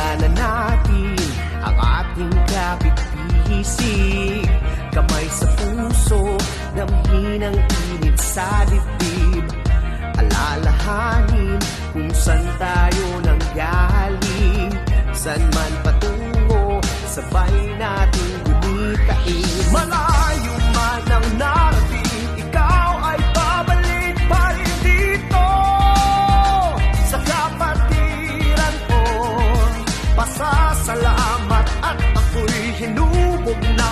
Daanan natin ang ating kapit-bisig, kamay sa puso, damhin ang init sa dibdib. Alalahanin kung saan tayo nanggaling, saan man patungo, sabay natin gumitain. Malayo man ang narating, ikaw ay babalik pa rin dito sa kapatiran ko. Pasasalamat at ako'y hinubog na